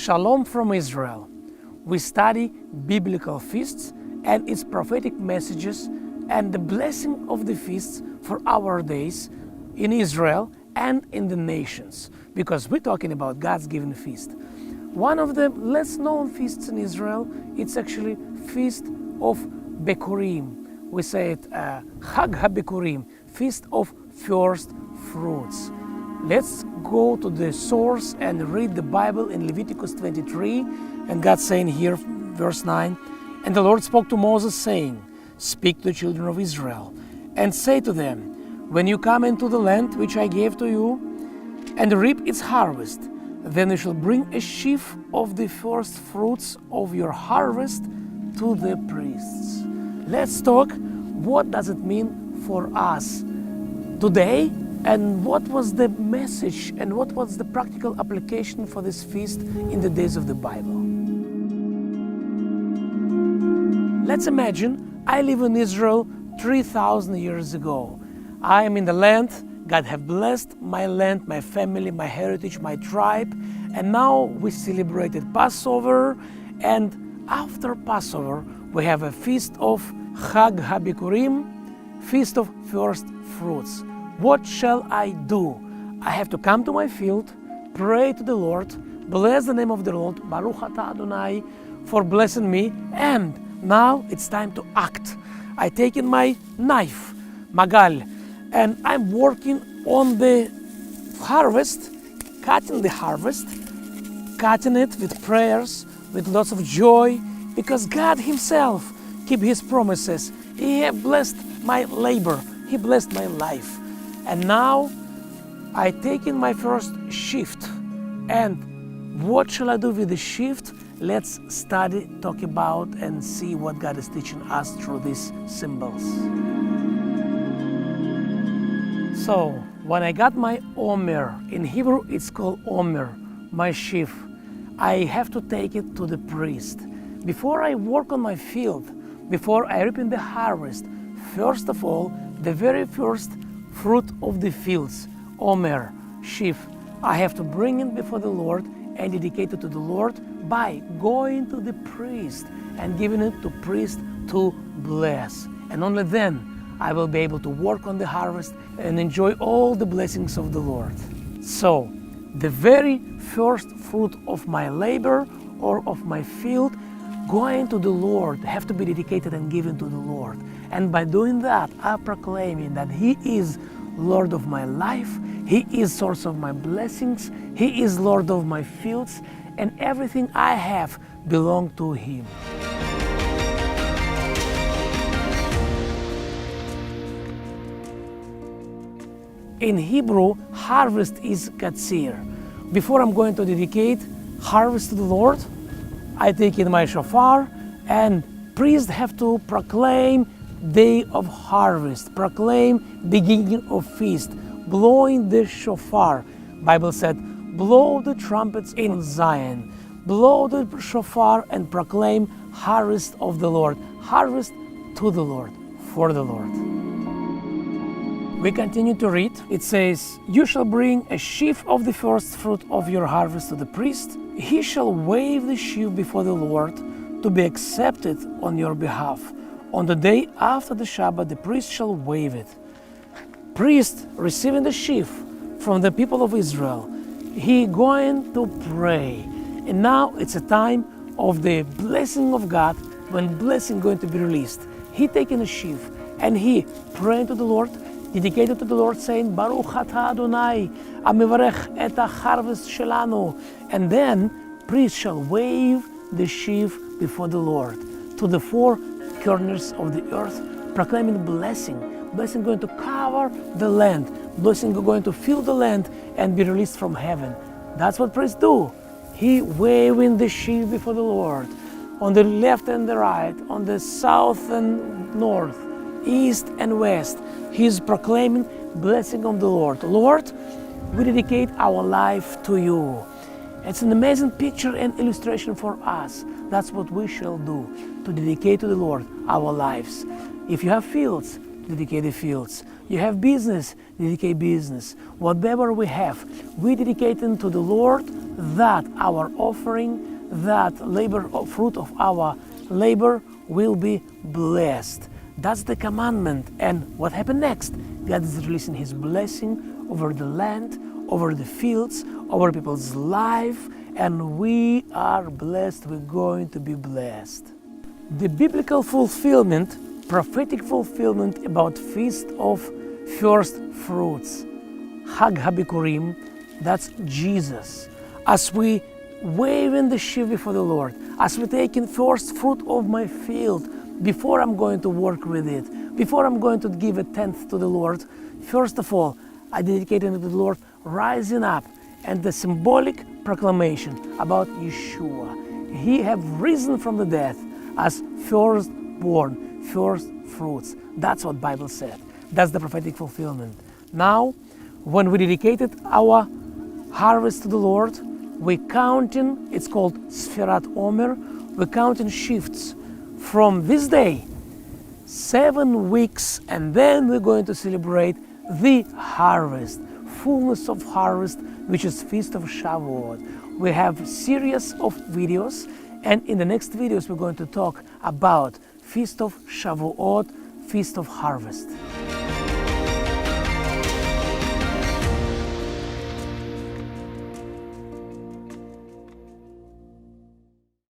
Shalom from Israel. We study biblical feasts and its prophetic messages and the blessing of the feasts for our days in Israel and in the nations, because we're talking about God's given feast. One of the less known feasts in Israel, it's actually Feast of Bekurim. We say it Chag HaBekurim, Feast of First Fruits. Let's go to the source and read the Bible in Leviticus 23. And God's saying here, verse 9, "And the Lord spoke to Moses, saying, Speak to the children of Israel, and say to them, When you come into the land which I gave to you, and reap its harvest, then you shall bring a sheaf of the first fruits of your harvest to the priests." Let's talk, what does it mean for us today? And what was the message and what was the practical application for this feast in the days of the Bible? Let's imagine I live in Israel 3,000 years ago. I am in the land, God have blessed my land, my family, my heritage, my tribe, and now we celebrated Passover, and after Passover we have a feast of Chag HaBikurim, Feast of First Fruits. What shall I do? I have to come to my field, pray to the Lord, bless the name of the Lord, Baruch Atah Adonai, for blessing me, and now it's time to act. I take in my knife, Magal, and I'm working on the harvest, cutting the harvest, cutting it with prayers, with lots of joy, because God Himself keep His promises. He have blessed my labor, He blessed my life. And now I take in my first shift. And what shall I do with the shift? Let's study, talk about, and see what God is teaching us through these symbols. So, when I got my omer, in Hebrew it's called omer, my sheaf, I have to take it to the priest. Before I work on my field, before I reap in the harvest, first of all, the very first fruit of the fields, omer, sheaf, I have to bring it before the Lord and dedicate it to the Lord by going to the priest and giving it to priest to bless. And only then I will be able to work on the harvest and enjoy all the blessings of the Lord. So, the very first fruit of my labor or of my field going to the Lord have to be dedicated and given to the Lord. And by doing that, I'm proclaiming that He is Lord of my life, He is source of my blessings, He is Lord of my fields, and everything I have belongs to Him. In Hebrew, harvest is katsir. Before I'm going to dedicate harvest to the Lord, I take in my shofar, and priests have to proclaim day of harvest, proclaim beginning of feast, blowing the shofar. Bible said, blow the trumpets in Zion, blow the shofar and proclaim harvest of the Lord, harvest to the Lord, for the Lord. We continue to read. It says, "You shall bring a sheaf of the first fruit of your harvest to the priest. He shall wave the sheaf before the Lord to be accepted on your behalf. On the day after the Shabbat, the priest shall wave it." Priest receiving the sheaf from the people of Israel, he going to pray. And now it's a time of the blessing of God, when blessing going to be released. He taking a sheaf and he praying to the Lord, dedicated to the Lord, saying, Baruch Atah Adonai, Amivarech et harvest shelanu. And then priest shall wave the sheaf before the Lord to the four corners of the earth, proclaiming blessing. Blessing going to cover the land. Blessing going to fill the land and be released from heaven. That's what priests do. He waving the sheaf before the Lord, on the left and the right, on the south and north, east and west. He's proclaiming blessing of the Lord. Lord, we dedicate our life to you. It's an amazing picture and illustration for us. That's what we shall do, to dedicate to the Lord our lives. If you have fields, dedicate the fields. You have business, dedicate business. Whatever we have, we dedicate them to the Lord that our offering, that labor, fruit of our labor will be blessed. That's the commandment. And what happened next? God is releasing His blessing over the land, over the fields, over people's life, and we are blessed. We're going to be blessed. The biblical fulfillment, prophetic fulfillment about Feast of First Fruits, Hag HaBikurim, that's Jesus. As we waving the sheaf before the Lord, as we taking first fruit of my field, before I'm going to work with it, before I'm going to give a tenth to the Lord, first of all, I dedicate it to the Lord, rising up, and the symbolic proclamation about Yeshua. He have risen from the dead as firstborn, first fruits. That's what Bible said. That's the prophetic fulfillment. Now, when we dedicated our harvest to the Lord, we counting, it's called Sfirat Omer, we're counting shifts from this day, 7 weeks, and then we're going to celebrate the harvest, fullness of harvest, which is Feast of Shavuot. We have a series of videos, and in the next videos we're going to talk about Feast of Shavuot, Feast of Harvest.